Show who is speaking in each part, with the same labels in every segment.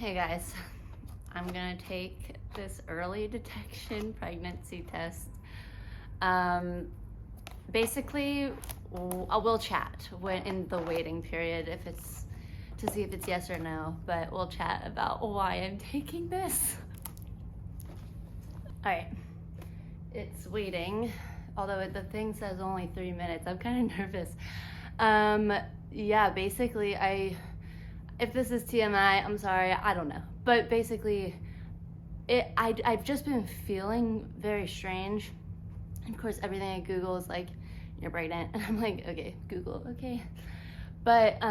Speaker 1: Hey guys, I'm gonna take this early detection pregnancy test. Um, Basically, we'll chat when in the waiting period if it's to see if it's yes or no, but we'll chat about why I'm taking this. All right, it's waiting, although the thing says only 3 minutes. I'm kind of nervous. Yeah, basically, if this is TMI, I'm sorry, I don't know. But basically, I've just been feeling very strange. And of course, everything I Google is like, you're pregnant. And I'm like, okay, Google, okay. But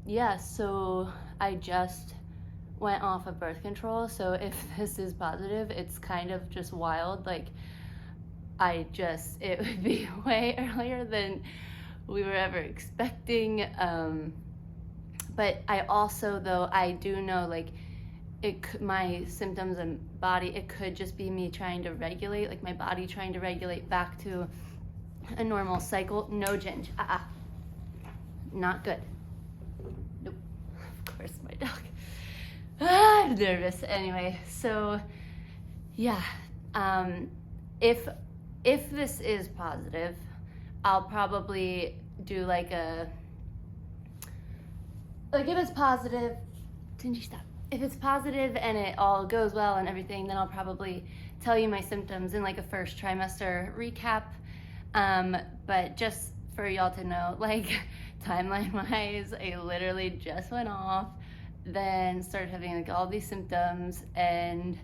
Speaker 1: yeah, so I just went off of birth control. So if this is positive, it's kind of just wild. Like, it would be way earlier than we were ever expecting. But I also, though, I do know, like, my symptoms and body, it could just be me trying to regulate, like my body trying to regulate back to a normal cycle. No, Ginge, not good. Nope. Of course, my dog. I'm nervous. Anyway, so yeah, if this is positive, I'll probably do like if it's positive, Gingy, stop. If it's positive and it all goes well and everything, then I'll probably tell you my symptoms in like a first trimester recap. But just for y'all to know, like, timeline wise, I literally just went off, then started having like all these symptoms, and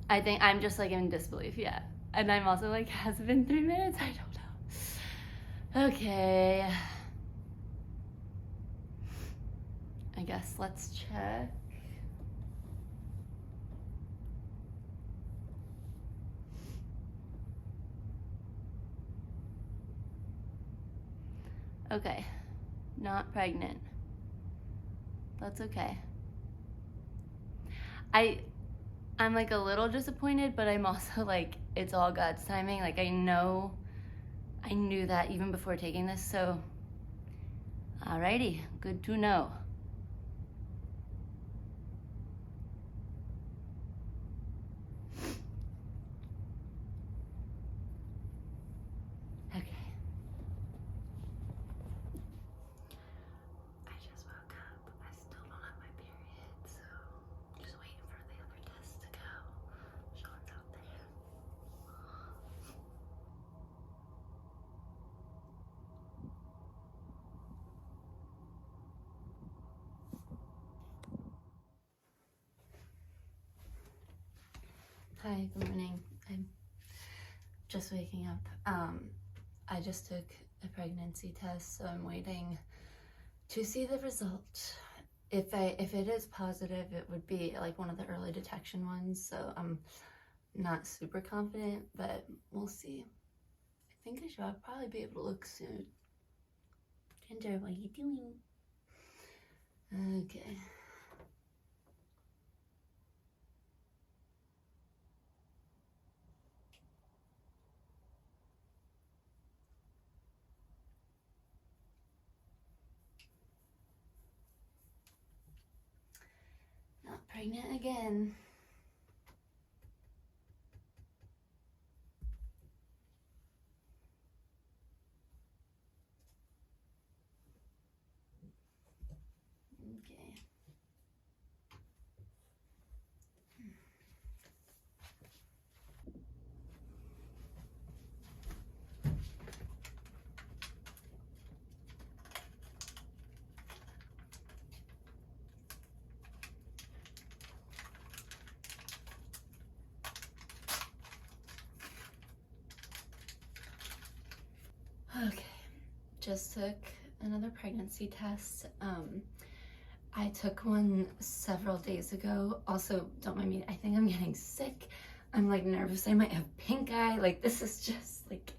Speaker 1: I think I'm just like in disbelief, yeah. And I'm also like, has it been 3 minutes? I don't know. Okay. I guess let's check. Okay, not pregnant. That's okay. I'm like a little disappointed, but I'm also like, it's all God's timing. Like, I knew that even before taking this, so alrighty, good to know. Okay. I just woke up. I still don't have my period, so just waiting for the other tests to go. Sean's out there. Hi, good morning. I'm just waking up. I just took a pregnancy test, so I'm waiting to see the result. If it is positive, it would be like one of the early detection ones, so I'm not super confident, but we'll see. I think I should probably be able to look soon. Ginger, what are you doing? Okay. Not pregnant again. Okay. Okay, just took another pregnancy test. I took one several days ago. Also, don't mind me, I think I'm getting sick. I'm like nervous. I might have pink eye. Like, this is just like,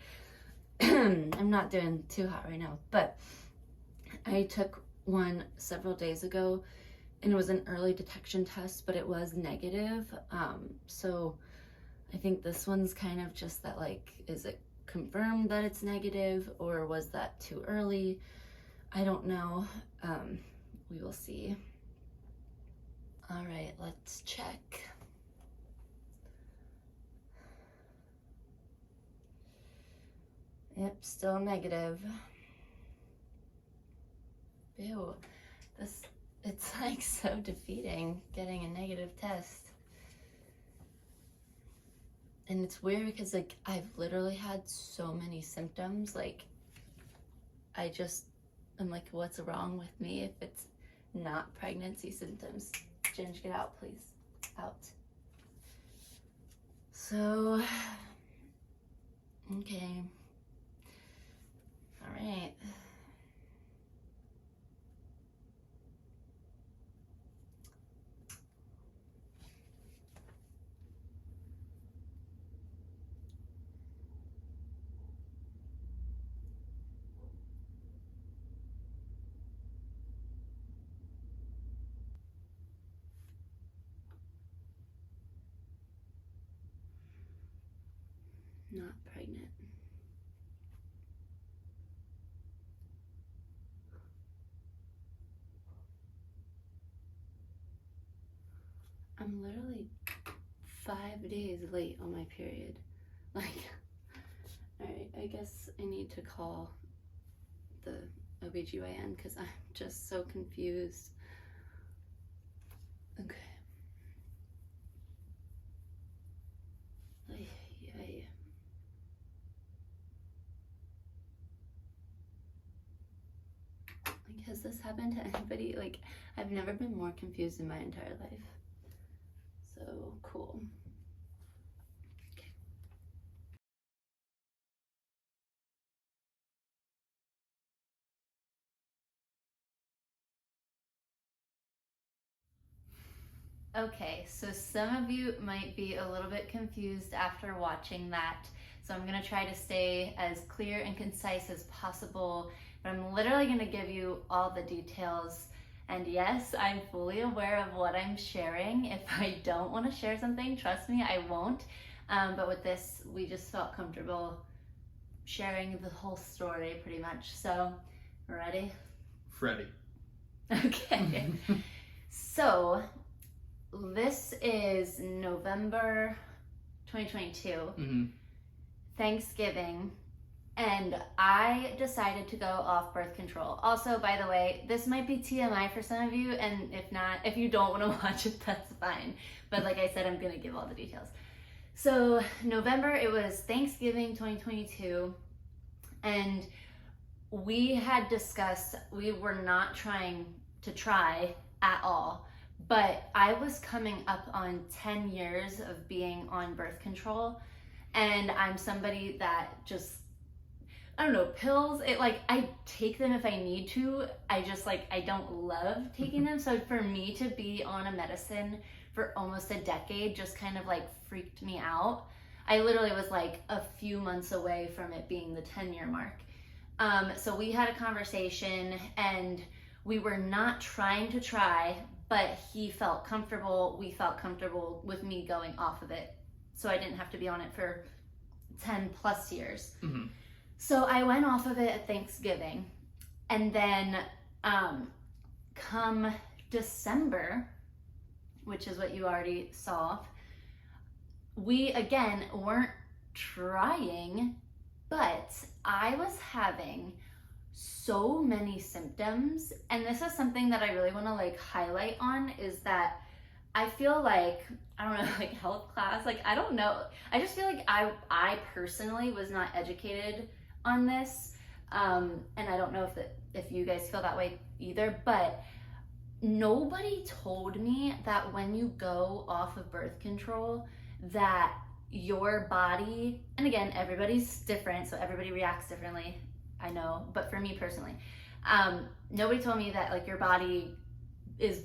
Speaker 1: I'm not doing too hot right now, but I took one several days ago and it was an early detection test, but it was negative. So I think this one's kind of just that, like, is it confirmed that it's negative, or was that too early? I don't know. We will see. All right, let's check. Yep, still negative. Ew, it's like so defeating getting a negative test. And it's weird because like I've literally had so many symptoms. Like I'm like, what's wrong with me if it's not pregnancy symptoms? Ginge, get out, please. Out. So, okay. All right. Not pregnant. I'm literally 5 days late on my period. Like, alright, I guess I need to call the OBGYN because I'm just so confused. Okay. Like, has this happened to anybody? Like, I've never been more confused in my entire life. So cool. Okay, so some of you might be a little bit confused after watching that. So I'm gonna try to stay as clear and concise as possible, but I'm literally gonna give you all the details. And yes, I'm fully aware of what I'm sharing. If I don't wanna share something, trust me, I won't. But with this, we just felt comfortable sharing the whole story pretty much. So, ready?
Speaker 2: Ready.
Speaker 1: Okay. So, this is November 2022, Thanksgiving, and I decided to go off birth control. Also, by the way, this might be TMI for some of you, and if not, if you don't want to watch it, that's fine. But like I said, I'm going to give all the details. So November, it was Thanksgiving 2022, and we had discussed we were not trying to try at all. But I was coming up on 10 years of being on birth control, and I'm somebody that just, I don't know, pills, it like, I take them if I need to. I just like, I don't love taking them. So for me to be on a medicine for almost a decade just kind of like freaked me out. I literally was like a few months away from it being the 10-year mark. So we had a conversation and we were not trying to try, but he felt comfortable, we felt comfortable with me going off of it. So I didn't have to be on it for 10 plus years. So I went off of it at Thanksgiving. And then come December, which is what you already saw, we again weren't trying, but I was having so many symptoms, and this is something that I really want to like highlight on, is that I feel like, I don't know, like health class, like I don't know, I just feel like I personally was not educated on this, and I don't know if you guys feel that way either, but nobody told me that when you go off of birth control that your body, and again, everybody's different, so everybody reacts differently, I know, but for me personally, nobody told me that like your body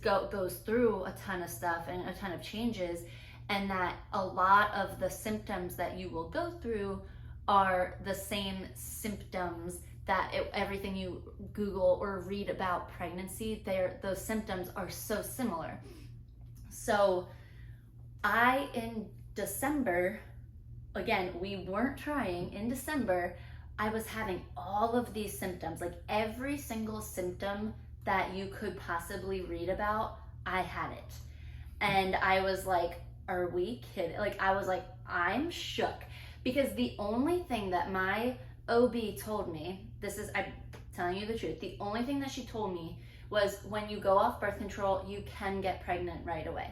Speaker 1: goes through a ton of stuff and a ton of changes, and that a lot of the symptoms that you will go through are the same symptoms that everything you Google or read about pregnancy, those symptoms are so similar. So in December, again, we weren't trying, in December, I was having all of these symptoms, like every single symptom that you could possibly read about, I had it. And I was like, are we kidding? Like, I was like, I'm shook. Because the only thing that my OB told me, I'm telling you the truth, the only thing that she told me was when you go off birth control, you can get pregnant right away.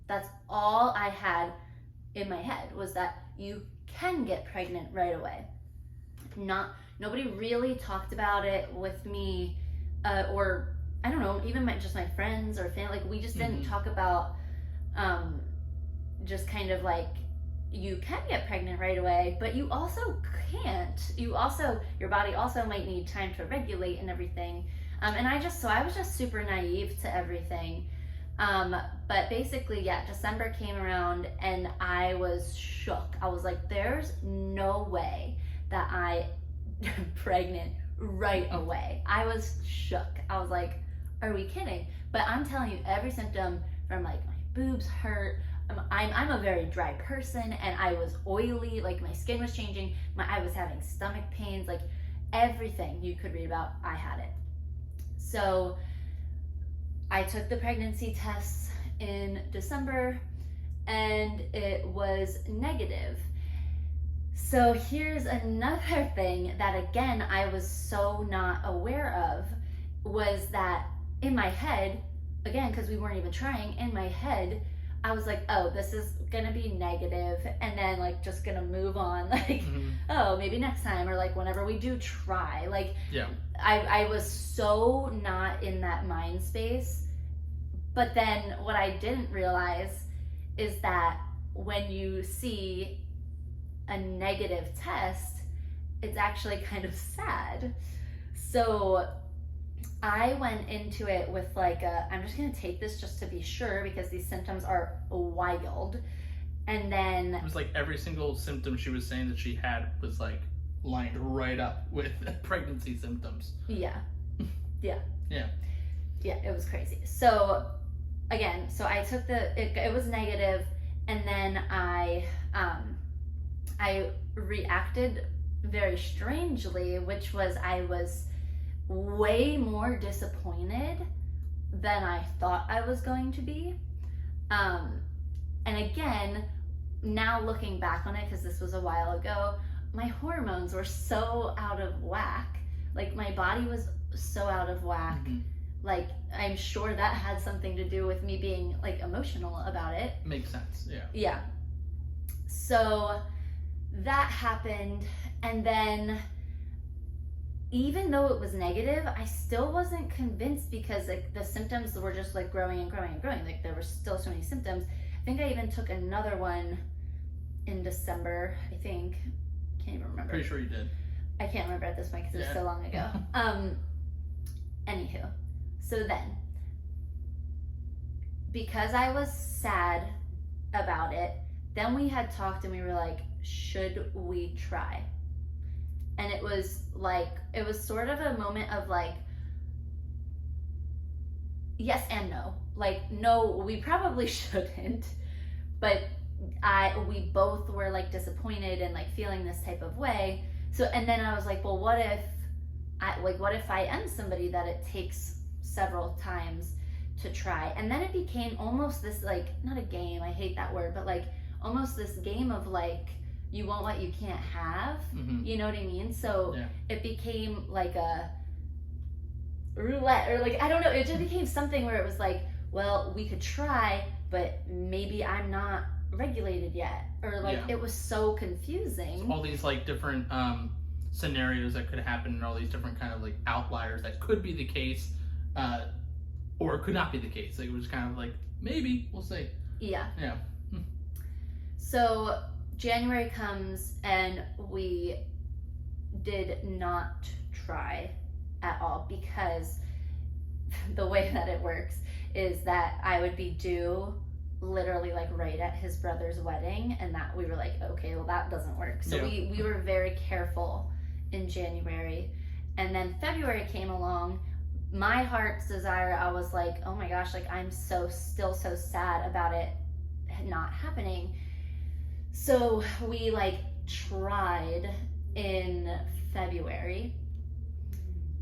Speaker 1: That's all I had in my head, was that you can get pregnant right away. Nobody really talked about it with me, or I don't know, even just my friends or family. Like, we just didn't talk about just kind of like, you can get pregnant right away, but you also can't. Your body also might need time to regulate and everything. And I was just super naive to everything. But basically, yeah, December came around and I was shook. I was like, there's no way that I'm pregnant right away. I was shook. I was like, are we kidding? But I'm telling you, every symptom, from like my boobs hurt, I'm a very dry person, and I was oily, like my skin was changing, I was having stomach pains, like everything you could read about, I had it. So I took the pregnancy tests in December and it was negative. So here's another thing that, again, I was so not aware of, was that in my head, again, because we weren't even trying, in my head, I was like, oh, this is gonna be negative, and then like just gonna move on, like, oh, maybe next time, or like whenever we do try. Like, yeah, I was so not in that mind space. But then what I didn't realize is that when you see a negative test, it's actually kind of sad. So I went into it with like I'm just gonna take this just to be sure, because these symptoms are wild. And then
Speaker 2: it was like every single symptom she was saying that she had was like lined right up with pregnancy symptoms.
Speaker 1: Yeah. Yeah, it was crazy. So again, I took it was negative, and then I reacted very strangely, which was I was way more disappointed than I thought I was going to be. And again, now looking back on it, because this was a while ago, my hormones were so out of whack. Like, my body was so out of whack. Like, I'm sure that had something to do with me being like emotional about it.
Speaker 2: Makes sense, yeah.
Speaker 1: Yeah. So that happened, and then even though it was negative, I still wasn't convinced, because like the symptoms were just like growing and growing and growing. Like, there were still so many symptoms. I think I even took another one in December, I think. Can't even remember.
Speaker 2: Pretty sure you did.
Speaker 1: I can't remember at this point because it's so long ago. Anywho, so then, because I was sad about it, then we had talked and we were like, should we try? And it was sort of a moment of like, yes and no. Like, no, we probably shouldn't, but we both were like disappointed and like feeling this type of way. So, and then I was like, well, what if I am somebody that it takes several times to try? And then it became almost this, like, not a game, I hate that word, but like almost this game of like, you want what you can't have. You know what I mean? So it became like a roulette, or like, I don't know, it just became something where it was like, well, we could try, but maybe I'm not regulated yet, or like it was so confusing.
Speaker 2: So all these like different scenarios that could happen, and all these different kind of like outliers that could be the case, or could not be the case. Like, it was kind of like, maybe, we'll see.
Speaker 1: Yeah. So January comes and we did not try at all, because the way that it works is that I would be due literally like right at his brother's wedding, and that we were like, okay, well, that doesn't work. So we were very careful in January. And then February came along. My heart's desire, I was like, oh my gosh, like, I'm still so sad about it not happening. So we like tried in February,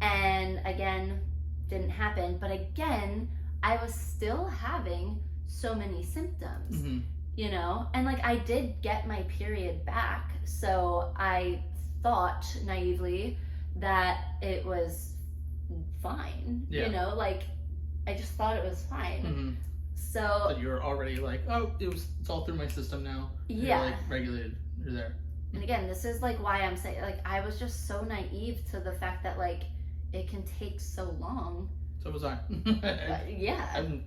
Speaker 1: and again, didn't happen. But again, I was still having so many symptoms,
Speaker 2: Mm-hmm.
Speaker 1: you know? And like I did get my period back, so I thought naively that it was fine,
Speaker 2: Yeah.
Speaker 1: you know? Like I just thought it was fine.
Speaker 2: Mm-hmm.
Speaker 1: So
Speaker 2: But you're already like, oh, it's all through my system now.
Speaker 1: yeah.
Speaker 2: You're like regulated. You're there.
Speaker 1: And again, this is like why I'm saying, like, I was just so naive to the fact that like it can take so long.
Speaker 2: So was I.
Speaker 1: Yeah.
Speaker 2: I'm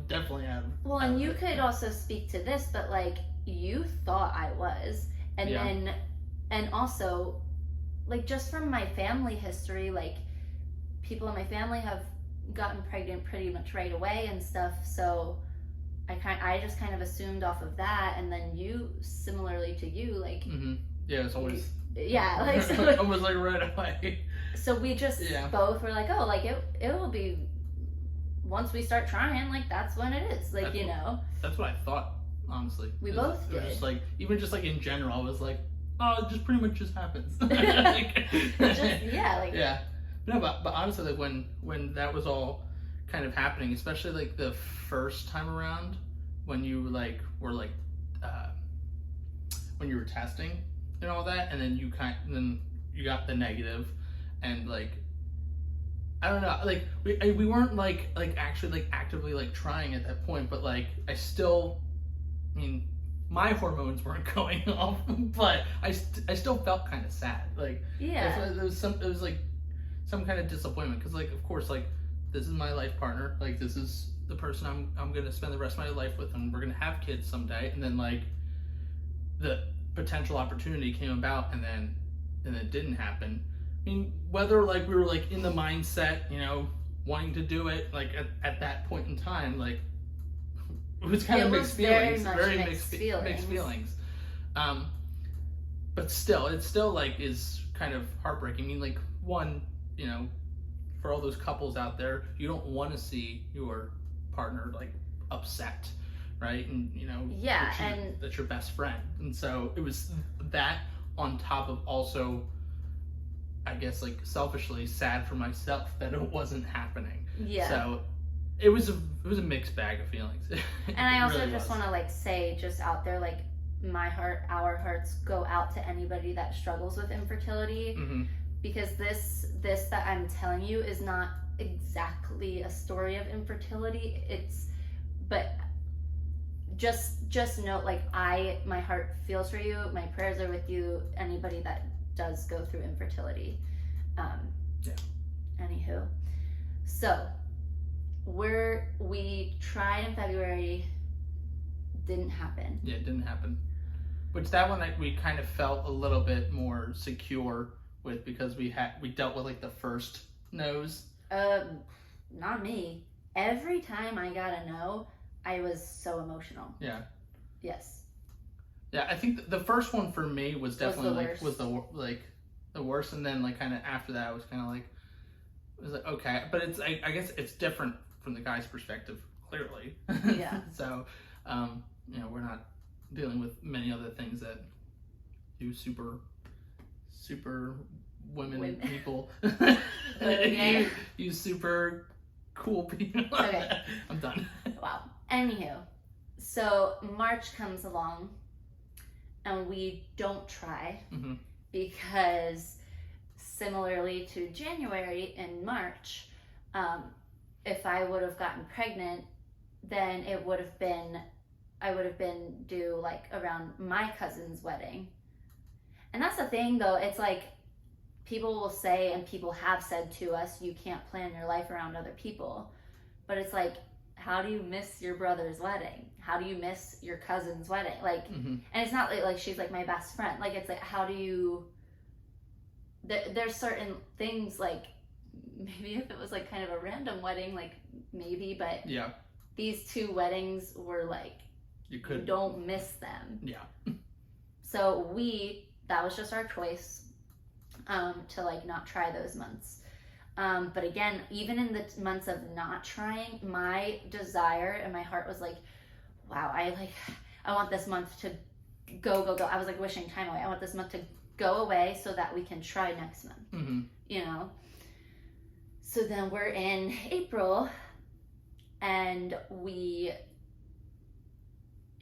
Speaker 2: definitely am.
Speaker 1: Well, and you could also speak to this, but like you thought I was, and
Speaker 2: Yeah.
Speaker 1: then, and also, like just from my family history, like people in my family have gotten pregnant pretty much right away and stuff. So I just kind of assumed off of that, and then you, similarly to you, like
Speaker 2: Mm-hmm. Yeah, it's always.
Speaker 1: yeah, like so,
Speaker 2: almost like right away.
Speaker 1: so we just
Speaker 2: Yeah.
Speaker 1: both were like, oh, like it will be once we start trying, like that's when it is, like,
Speaker 2: That's
Speaker 1: you know.
Speaker 2: That's what I thought, honestly.
Speaker 1: We
Speaker 2: It
Speaker 1: both
Speaker 2: was
Speaker 1: did.
Speaker 2: just like, even just like in general, I was like, oh, it just pretty much just happens.
Speaker 1: Yeah, like
Speaker 2: Yeah. No, but honestly, like when that was all kind of happening, especially like the first time around, when you like were like, when you were testing and all that, and then then you got the negative, and like, I don't know, like we weren't like actually like actively like trying at that point, but like I mean, my hormones weren't going off, but I still felt kind of sad, like
Speaker 1: yeah.
Speaker 2: it was like some kind of disappointment, because like of course like this is my life partner, like this is the person I'm gonna spend the rest of my life with, and we're gonna have kids someday, and then like the potential opportunity came about, and then it didn't happen. I mean, whether like we were like in the mindset, you know, wanting to do it like at that point in time, like it was kind of mixed feelings, very mixed feelings. But still, it still like is kind of heartbreaking. I mean, like one, you know, for all those couples out there, you don't want to see your partner like upset, right? And you know,
Speaker 1: Yeah, and
Speaker 2: that's your best friend, and so it was that on top of also, I guess, like selfishly sad for myself that it wasn't happening.
Speaker 1: yeah.
Speaker 2: So it was a mixed bag of feelings.
Speaker 1: And I also just want to like say just out there, like our hearts go out to anybody that struggles with infertility,
Speaker 2: Mm-hmm.
Speaker 1: because this that I'm telling you is not exactly a story of infertility. But just note, like my heart feels for you. My prayers are with you. Anybody that does go through infertility.
Speaker 2: Yeah.
Speaker 1: Anywho, so we tried in February, didn't happen.
Speaker 2: Yeah, it didn't happen. Which that one we kind of felt a little bit more secure with, because we dealt with like the first no's.
Speaker 1: Not me. Every time I got a no, I was so emotional.
Speaker 2: Yeah.
Speaker 1: Yes.
Speaker 2: Yeah, I think the first one for me was definitely
Speaker 1: Was
Speaker 2: the worst, and then like kind of after that I was kind of like, it was like okay, but it's I guess it's different from the guy's perspective, clearly.
Speaker 1: Yeah.
Speaker 2: So, you know, we're not dealing with many other things that you super women people.
Speaker 1: Okay.
Speaker 2: you super cool people.
Speaker 1: Okay.
Speaker 2: I'm done.
Speaker 1: Wow. Anywho, so March comes along, and we don't try,
Speaker 2: Mm-hmm.
Speaker 1: because similarly to January, in March, if I would have gotten pregnant, then I would have been due like around my cousin's wedding. And that's the thing though, it's like people will say, and people have said to us, you can't plan your life around other people. But it's like, how do you miss your brother's wedding? How do you miss your cousin's wedding? Like,
Speaker 2: Mm-hmm.
Speaker 1: and it's not like she's like my best friend. Like, it's like, how do you, there's certain things, like maybe if it was like kind of a random wedding, like maybe, but
Speaker 2: Yeah.
Speaker 1: these two weddings were like,
Speaker 2: You
Speaker 1: you
Speaker 2: could.
Speaker 1: don't miss them.
Speaker 2: Yeah.
Speaker 1: So that was just our choice, to like not try those months. But again, even in the months of not trying, my desire and my heart was like, wow, I want this month to go. I was like wishing time away. I want this month to go away so that we can try next month,
Speaker 2: Mm-hmm.
Speaker 1: you know? So then we're in April, And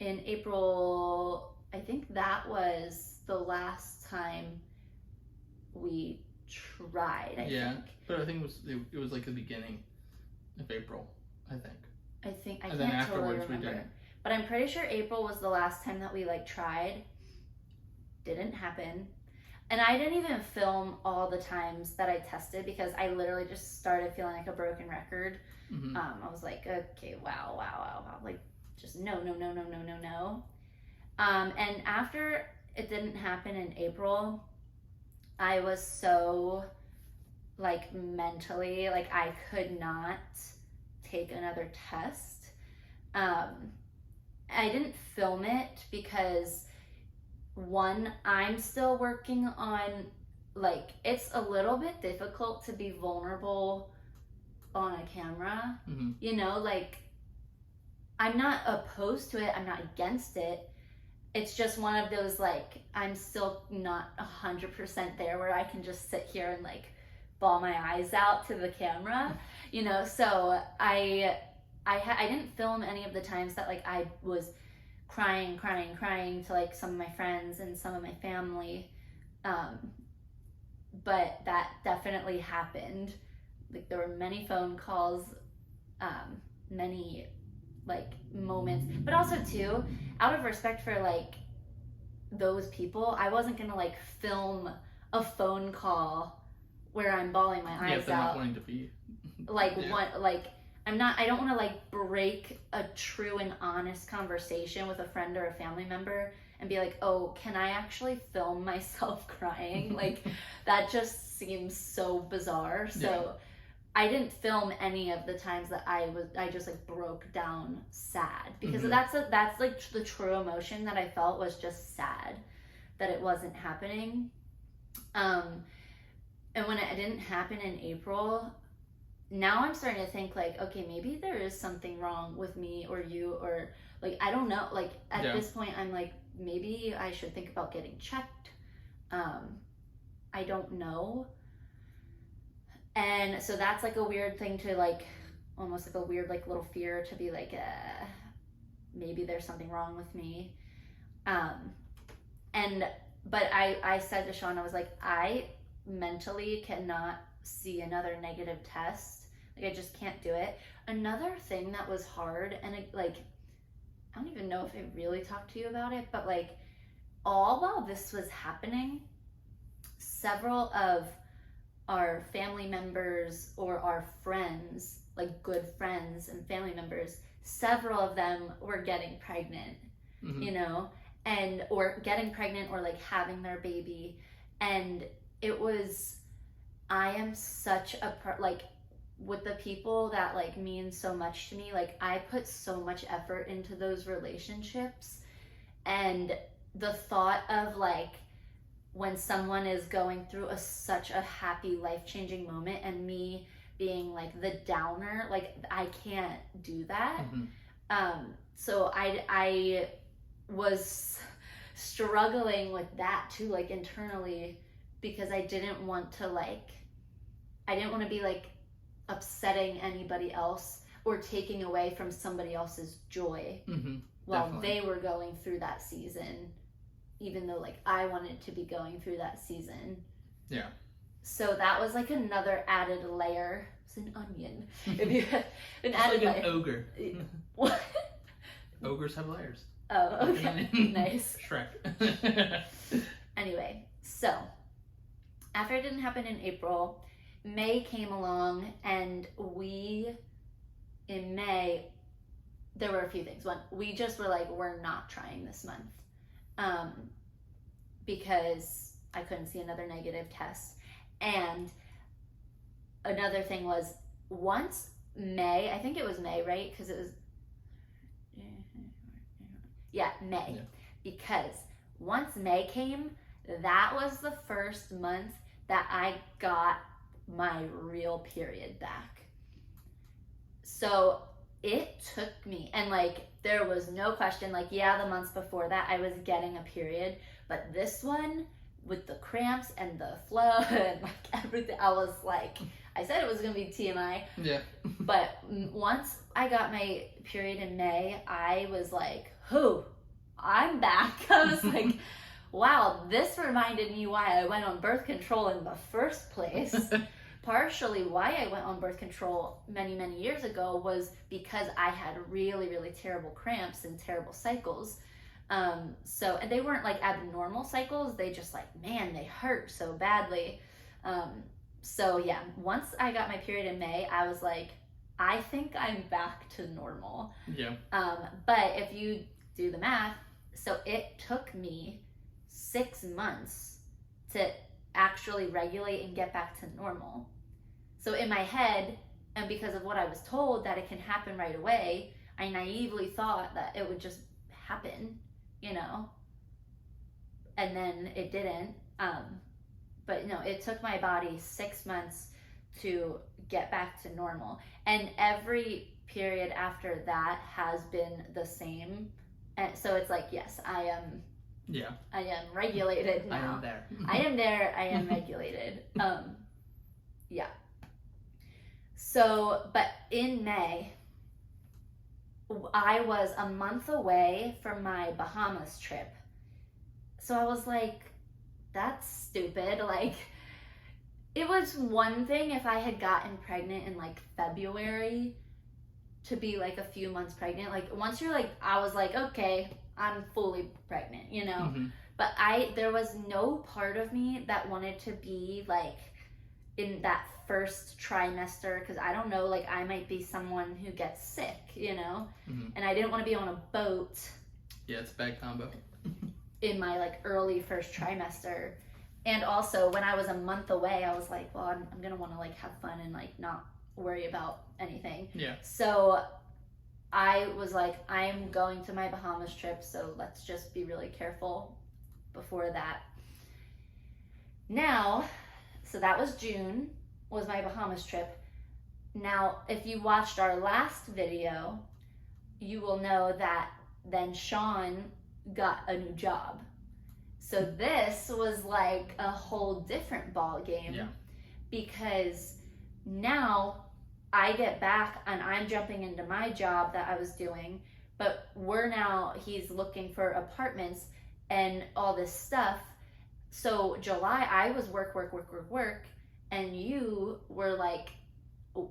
Speaker 1: in April, I think that was the last time we tried, I think.
Speaker 2: But I think it was like the beginning of April, I think.
Speaker 1: I
Speaker 2: And then
Speaker 1: can't totally
Speaker 2: afterwards we
Speaker 1: remember.
Speaker 2: didn't.
Speaker 1: But I'm pretty sure April was the last time that we like tried. Didn't happen. And I didn't even film all the times that I tested because I literally just started feeling like a broken record.
Speaker 2: Mm-hmm.
Speaker 1: I was like, okay, wow. Like, just no. And after it didn't happen in April, I was so, like, mentally, like, I could not take another test. I didn't film it because, one, I'm still working on, like, it's a little bit difficult to be vulnerable on a camera.
Speaker 2: Mm-hmm.
Speaker 1: You know, like, I'm not opposed to it, I'm not against it. It's just one of those, like, I'm still not 100% there where I can just sit here and, like, bawl my eyes out to the camera, you know. So I didn't film any of the times that, like, I was crying to, like, some of my friends and some of my family, but that definitely happened. Like, there were many phone calls, many, like, moments, but also too, out of respect for, like, those people, I wasn't gonna, like, film a phone call where I'm bawling my eyes
Speaker 2: if they're
Speaker 1: out.
Speaker 2: not wanting to be
Speaker 1: Like, I don't want to, like, break a true and honest conversation with a friend or a family member and be like, oh, can I actually film myself crying? Like, that just seems so bizarre. So I didn't film any of the times that I just, like, broke down sad, because that's like the true emotion that I felt, was just sad that it wasn't happening. And when it didn't happen in April, now I'm starting to think, like, okay, maybe there is something wrong with me or you, or, like, I don't know. Like, at this point, I'm like, maybe I should think about getting checked. I don't know. And so that's, like, a weird thing to, like, almost like a weird, like, little fear to be like, maybe there's something wrong with me. But I said to Sean, I was like, I mentally cannot see another negative test. Like, I just can't do it. Another thing that was hard, and it, like, I don't even know if I really talked to you about it, but, like, all while this was happening, several of our family members or our friends, like, good friends and family members, several of them were getting pregnant, you know, or getting pregnant, or, like, having their baby. And it was, I am such a like, with the people that, like, mean so much to me, like, I put so much effort into those relationships, and the thought of, like, when someone is going through such a happy, life-changing moment, and me being, like, the downer, like, I can't do that. So I was struggling with that too, like, internally, because I didn't want to be, like, upsetting anybody else or taking away from somebody else's joy while
Speaker 2: Definitely.
Speaker 1: they were going through that season, even though, like, I wanted to be going through that season.
Speaker 2: Yeah.
Speaker 1: So that was, like, another added layer. It's an onion. If you an
Speaker 2: It's
Speaker 1: added
Speaker 2: like
Speaker 1: layer.
Speaker 2: an ogre.
Speaker 1: What?
Speaker 2: Ogres have layers.
Speaker 1: Oh, okay. Nice.
Speaker 2: Shrek.
Speaker 1: Anyway, so after it didn't happen in April, May came along, and in May, there were a few things. One, we just were like, we're not trying this month, because I couldn't see another negative test. And another thing was, once May, I think it was May, right? Because it was, May.
Speaker 2: Yeah.
Speaker 1: Because once May came, that was the first month that I got my real period back. So it took me, and, like, there was no question, like, the months before that I was getting a period, but this one, with the cramps and the flow and, like, everything, I was like, I said it was going to be TMI.
Speaker 2: Yeah.
Speaker 1: But once I got my period in May, I was like, "Who? I'm back." I was like, wow, this reminded me why I went on birth control in the first place. Partially why I went on birth control many, many years ago was because I had really, really terrible cramps and terrible cycles. And they weren't like abnormal cycles. They just like, man, they hurt so badly. So yeah, once I got my period in May, I was like, I think I'm back to normal.
Speaker 2: Yeah.
Speaker 1: But if you do the math, so it took me 6 months to actually regulate and get back to normal. So in my head, and because of what I was told that it can happen right away, I naively thought that it would just happen, you know, and then it didn't. But no, it took my body 6 months to get back to normal. And every period after that has been the same. And so it's like, yes, I am regulated now.
Speaker 2: I am there.
Speaker 1: I am there. I am regulated. Yeah. So, but in May, I was a month away from my Bahamas trip. So I was like, that's stupid. Like, it was one thing if I had gotten pregnant in like February to be like a few months pregnant. Like, once you're like, I was like, okay, I'm fully pregnant, you know?
Speaker 2: Mm-hmm.
Speaker 1: But there was no part of me that wanted to be like in that first trimester, because I don't know, like I might be someone who gets sick, you know?
Speaker 2: Mm-hmm.
Speaker 1: And I didn't want to be on a boat.
Speaker 2: Yeah, it's a bad combo.
Speaker 1: In my like early first trimester. And also when I was a month away, I was like, well, I'm gonna want to like have fun and like not worry about anything.
Speaker 2: Yeah.
Speaker 1: So I was like, I'm going to my Bahamas trip, so let's just be really careful before that. Now, so that was June, was my Bahamas trip. Now, if you watched our last video, you will know that then Sean got a new job. So this was like a whole different ball game.
Speaker 2: Yeah.
Speaker 1: Because now I get back and I'm jumping into my job that I was doing, but he's looking for apartments and all this stuff. So July, I was work, and you were like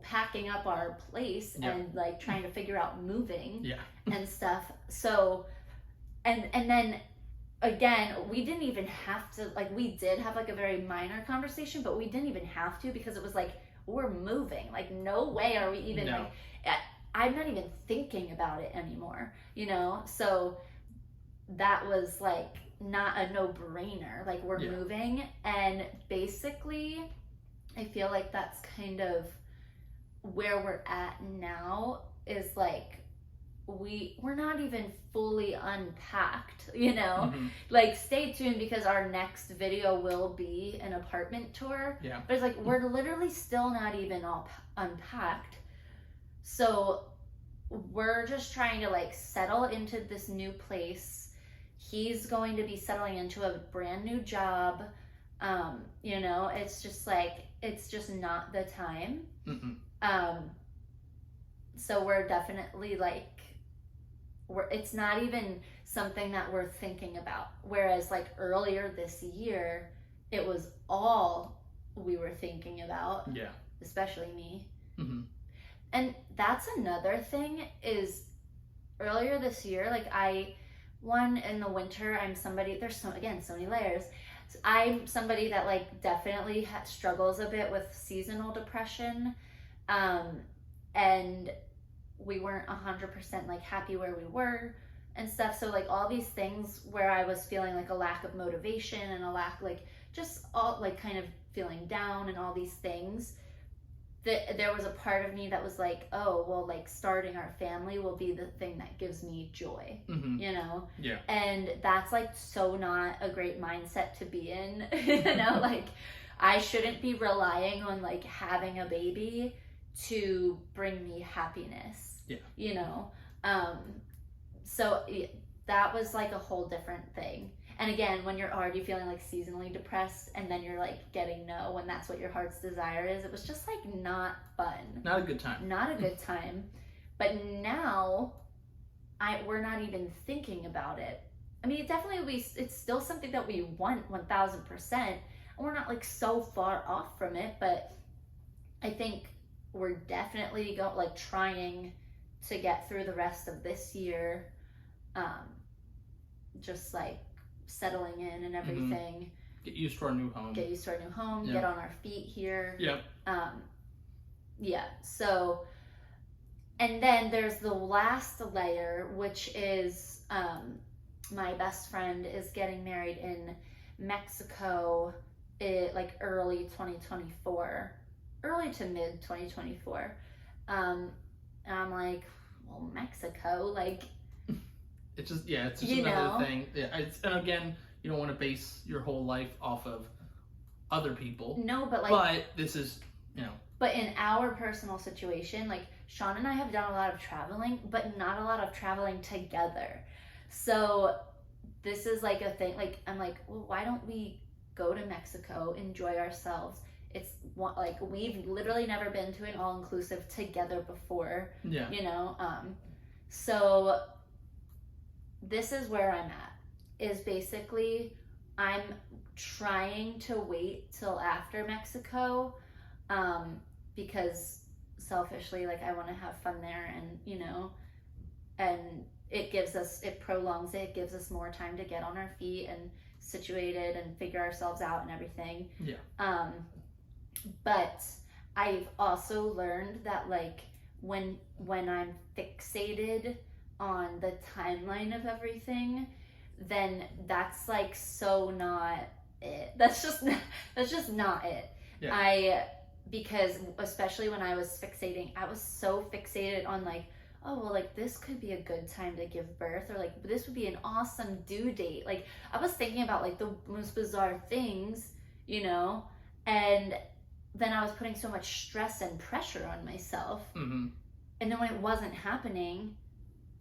Speaker 1: packing up our place and like trying to figure out moving and stuff. So, and then again, we didn't even have to, like, we did have like a very minor conversation, but we didn't even have to, because it was like, we're moving. Like, no way are we even like, I'm not even thinking about it anymore, you know? So that was like not a no-brainer. Like, we're moving, and basically I feel like that's kind of where we're at now, is like we're not even fully unpacked, you know?
Speaker 2: Mm-hmm.
Speaker 1: Like, stay tuned, because our next video will be an apartment tour.
Speaker 2: Yeah.
Speaker 1: But it's like, we're literally still not even all unpacked. So we're just trying to like settle into this new place. He's going to be settling into a brand new job. You know, it's just like, it's just not the time.
Speaker 2: Mm-mm.
Speaker 1: So we're definitely like, it's not even something that we're thinking about. Whereas like earlier this year, it was all we were thinking about. Yeah. Especially me.
Speaker 2: Mm-hmm.
Speaker 1: And that's another thing, is earlier this year, like in the winter, I'm somebody, there's so many layers. So I'm somebody that like definitely struggles a bit with seasonal depression. And we weren't 100% like happy where we were and stuff. So like all these things where I was feeling like a lack of motivation and a lack, like just all like kind of feeling down and all these things, that there was a part of me that was like, oh, well, like starting our family will be the thing that gives me joy, you know?
Speaker 2: Yeah.
Speaker 1: And that's like so not a great mindset to be in, you know? Like, I shouldn't be relying on like having a baby to bring me happiness. Yeah. You know? So that was like a whole different thing.
Speaker 3: And again, when you're already feeling like seasonally depressed and then you're like getting no when that's what your heart's desire is, it was just like not fun.
Speaker 2: Not a good time.
Speaker 3: Not a good time. But now we're not even thinking about it. I mean, it's still something that we want 1000%, and we're not like so far off from it, but I think we're definitely trying to get through the rest of this year, just like settling in and everything.
Speaker 2: Get used to our new home.
Speaker 3: Yeah. Get on our feet here.
Speaker 2: Yep.
Speaker 3: Yeah. So, and then there's the last layer, which is my best friend is getting married in Mexico, like early 2024, early to mid 2024. And I'm like, well, Mexico, like.
Speaker 2: It's just another thing. Yeah, and again, you don't want to base your whole life off of other people.
Speaker 3: No, but
Speaker 2: this is,
Speaker 3: But in our personal situation, like Sean and I have done a lot of traveling, but not a lot of traveling together. So this is like a thing. Like I'm like, well, why don't we go to Mexico, enjoy ourselves? It's like we've literally never been to an all-inclusive together before.
Speaker 2: Yeah.
Speaker 3: So this is where I'm at. Is basically I'm trying to wait till after Mexico, because selfishly, like I want to have fun there, and it prolongs it, gives us more time to get on our feet and situated and figure ourselves out and everything.
Speaker 2: Yeah.
Speaker 3: But I've also learned that like when I'm fixated on the timeline of everything, then that's like so not it. That's just not it.
Speaker 2: Yeah.
Speaker 3: Because especially when I was fixating, I was so fixated on like, oh well, like this could be a good time to give birth, or like this would be an awesome due date. Like I was thinking about like the most bizarre things, and then I was putting so much stress and pressure on myself.
Speaker 2: Mm-hmm.
Speaker 3: And then when it wasn't happening,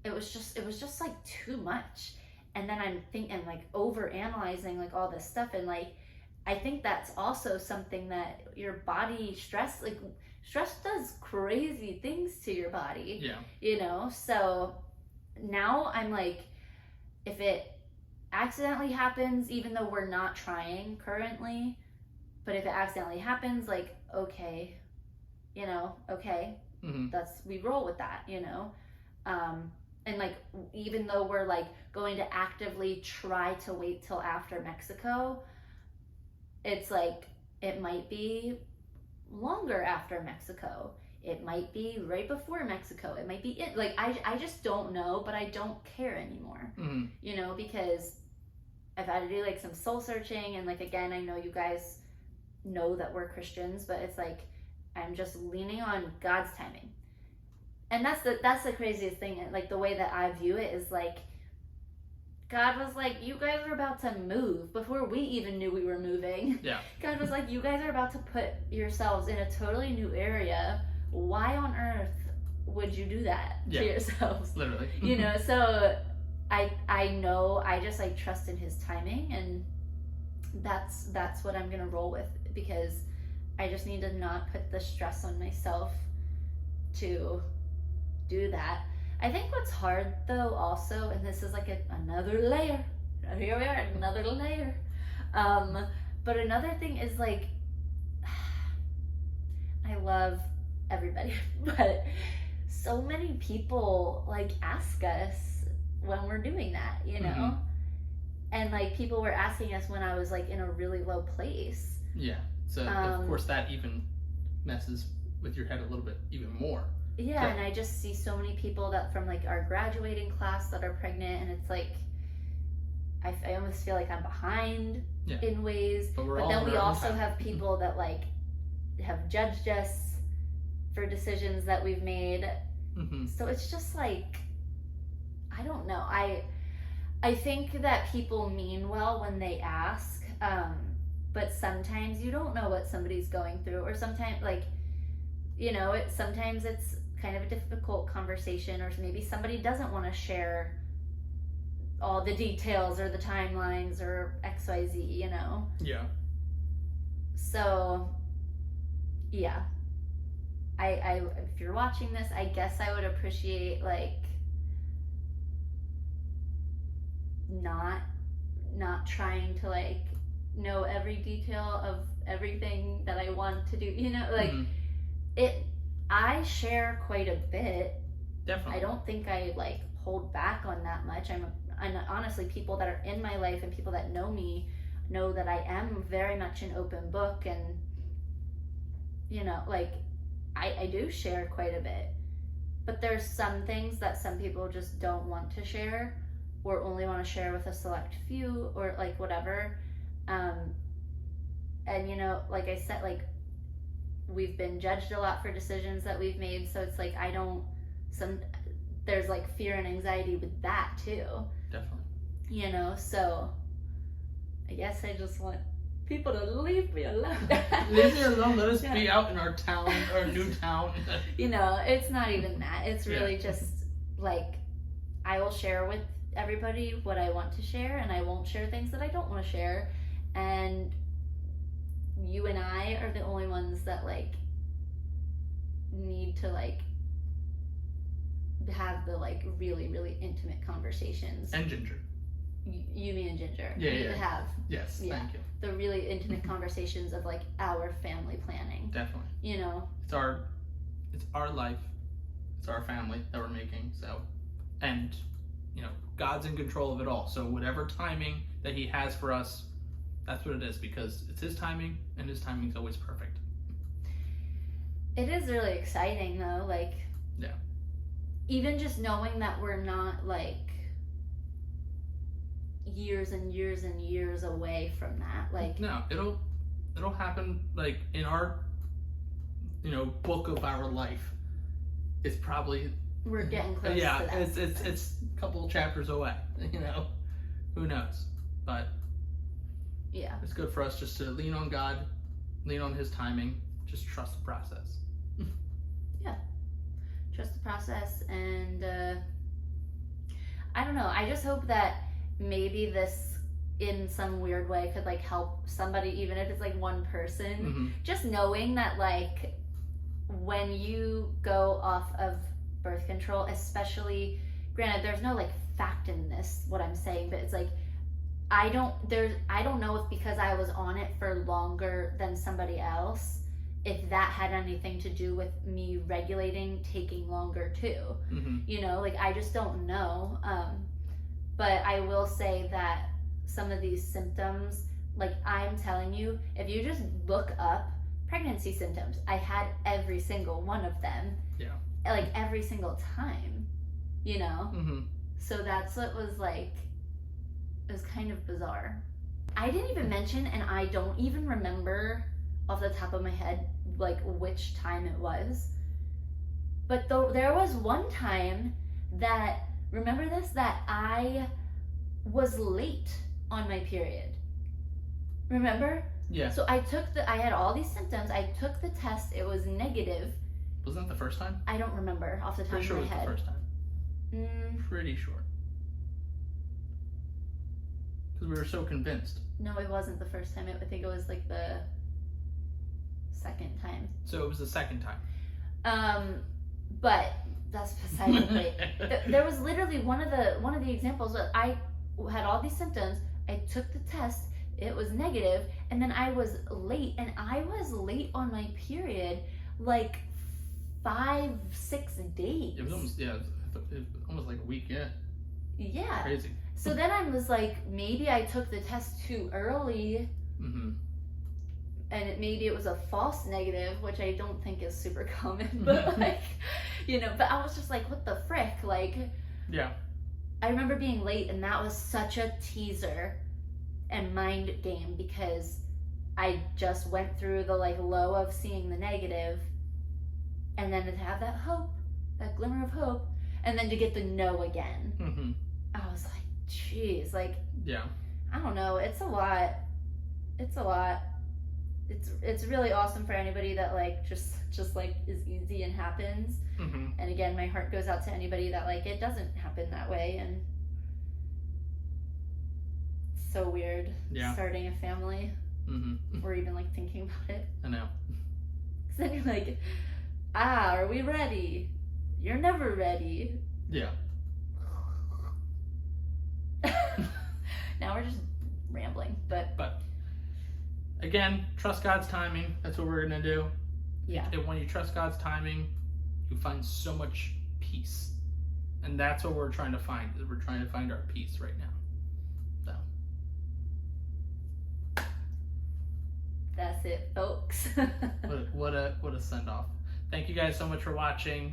Speaker 3: it was just like too much. And then I'm thinking like over analyzing like all this stuff, and like I think that's also something that your body stress does crazy things to your body.
Speaker 2: Yeah.
Speaker 3: So now I'm like, if it accidentally happens, even though we're not trying currently, but if it accidentally happens, like okay, okay, we roll with that, and like even though we're like going to actively try to wait till after Mexico, it's like it might be longer after Mexico, it might be right before Mexico, it might be I just don't know, but I don't care anymore. Because I've had to do like some soul searching, and like again, I know you guys know that we're Christians, but it's like I'm just leaning on God's timing. And that's the craziest thing. Like the way that I view it is like God was like, you guys are about to move before we even knew we were moving.
Speaker 2: Yeah.
Speaker 3: God was like, you guys are about to put yourselves in a totally new area. Why on earth would you do that to yourselves?
Speaker 2: Literally.
Speaker 3: So I know, I just like trust in his timing, and that's what I'm gonna roll with, because I just need to not put the stress on myself to do that. I think what's hard though also, and this is like another layer, here we are, another layer, but another thing is like, I love everybody, but so many people like ask us when we're doing that, and like people were asking us when I was like in a really low place.
Speaker 2: Yeah. So of course that even messes with your head a little bit even more.
Speaker 3: Yeah, and I just see so many people that from like our graduating class that are pregnant, and it's like I almost feel like I'm behind in ways. But then we also have people that like have judged us for decisions that we've made. So it's just like, I don't know. I think that people mean well when they ask, but sometimes you don't know what somebody's going through, or sometimes like, sometimes it's kind of a difficult conversation, or maybe somebody doesn't want to share all the details or the timelines or XYZ, you know?
Speaker 2: Yeah.
Speaker 3: So, yeah. I if you're watching this, I guess I would appreciate, like, not trying to, like, know every detail of everything that I want to do, you know? Like, I share quite a bit.
Speaker 2: Definitely.
Speaker 3: I don't think I, like, hold back on that much. And honestly, people that are in my life and people that know me know that I am very much an open book, and, you know, like, I do share quite a bit. But there's some things that some people just don't want to share, or only want to share with a select few, or, like, whatever. And, you know, like I said, like, we've been judged a lot for decisions that we've made, so it's like there's, like, fear and anxiety with that too.
Speaker 2: Definitely.
Speaker 3: You know, so I guess I just want people to leave me alone.
Speaker 2: Leave me alone. Let us
Speaker 3: Yeah.
Speaker 2: be out in our town, our new town.
Speaker 3: You know, it's not even that. It's really
Speaker 2: Yeah.
Speaker 3: just, like, I will share with everybody what I want to share, and I won't share things that I don't want to share. And you and I are the only ones that, like, need to, like, have the, like, really, really intimate conversations.
Speaker 2: And Ginger.
Speaker 3: You, me, and Ginger.
Speaker 2: Yeah,
Speaker 3: need
Speaker 2: yeah.
Speaker 3: to have
Speaker 2: Yes.
Speaker 3: Yeah.
Speaker 2: Thank you.
Speaker 3: the really intimate conversations of, like, our family planning.
Speaker 2: Definitely.
Speaker 3: You know?
Speaker 2: It's our life. It's our family that we're making. So, and, you know, God's in control of it all. So whatever timing that He has for us, that's what it is, because it's His timing, and His timing's always perfect.
Speaker 3: It is really exciting, though. Like,
Speaker 2: Yeah.
Speaker 3: even just knowing that we're not, like, years and years and years away from that. Like,
Speaker 2: No, it'll happen, like, in our, you know, book of our life. It's probably,
Speaker 3: we're getting close
Speaker 2: yeah,
Speaker 3: to that.
Speaker 2: it's a couple chapters away. You know, who knows? But
Speaker 3: Yeah.
Speaker 2: it's good for us just to lean on God, lean on His timing, just trust the process.
Speaker 3: Trust the process, and I don't know. I just hope that maybe this, in some weird way, could, like, help somebody, even if it's, like, one person.
Speaker 2: Mm-hmm.
Speaker 3: Just knowing that, like, when you go off of birth control, especially, granted, there's no, like, fact in this, what I'm saying, but it's like, I don't know if because I was on it for longer than somebody else, if that had anything to do with me regulating taking longer too.
Speaker 2: Mm-hmm.
Speaker 3: You know, like, I just don't know. But I will say that some of these symptoms, like, I'm telling you, if you just look up pregnancy symptoms, I had every single one of them.
Speaker 2: Yeah.
Speaker 3: Like, every single time, you know?
Speaker 2: Mm-hmm.
Speaker 3: So that's what was, like, it was kind of bizarre. I didn't even mention, and I don't even remember off the top of my head, like, which time it was. But there was one time that, remember this, that I was late on my period. Remember?
Speaker 2: Yeah.
Speaker 3: So I had all these symptoms. I took the test. It was negative.
Speaker 2: Wasn't that the first time?
Speaker 3: I don't remember off the top
Speaker 2: Pretty sure
Speaker 3: of
Speaker 2: it
Speaker 3: my
Speaker 2: was
Speaker 3: head.
Speaker 2: the first time. Pretty sure. Because we were so convinced.
Speaker 3: No, it wasn't the first time. I think it was, like, the second time.
Speaker 2: So it was the second time.
Speaker 3: But that's beside the point. There was literally one of the examples that I had all these symptoms. I took the test. It was negative, and then I was late, and I was late on my period, like 5-6 days.
Speaker 2: It was almost, it was almost like a week. Yeah.
Speaker 3: Yeah.
Speaker 2: Crazy.
Speaker 3: So then I was like, maybe I took the test too early,
Speaker 2: Mm-hmm.
Speaker 3: and maybe it was a false negative, which I don't think is super common, but, like, you know, but I was just like, what the frick? Like,
Speaker 2: Yeah.
Speaker 3: I remember being late, and that was such a teaser and mind game, because I just went through the, like, low of seeing the negative, and then to have that hope, that glimmer of hope, and then to get the no again.
Speaker 2: Mm-hmm.
Speaker 3: I was like, geez, like,
Speaker 2: Yeah.
Speaker 3: I don't know, it's a lot. It's a lot. It's really awesome for anybody that, like, just like, is easy and happens.
Speaker 2: Mm-hmm.
Speaker 3: And again, my heart goes out to anybody that, like, it doesn't happen that way. And so weird.
Speaker 2: Yeah.
Speaker 3: Starting a family,
Speaker 2: Mm-hmm.
Speaker 3: or even like thinking about it.
Speaker 2: I know.
Speaker 3: Cause then you're like, are we ready? You're never ready.
Speaker 2: Yeah.
Speaker 3: Now we're just rambling, but
Speaker 2: Again, trust God's timing. That's what we're gonna do.
Speaker 3: yeah,
Speaker 2: And when you trust God's timing, you find so much peace. And that's what we're trying to find. Is we're trying to find our peace right now. So
Speaker 3: that's it, folks.
Speaker 2: what a send off. Thank you guys so much for watching.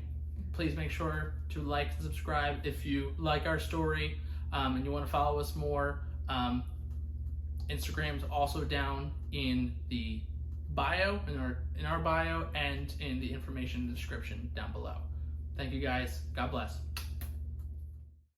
Speaker 2: Please make sure to like and subscribe if you like our story and you want to follow us more. Instagram's also down in the bio, in our bio, and in the information description down below. Thank you guys. God bless.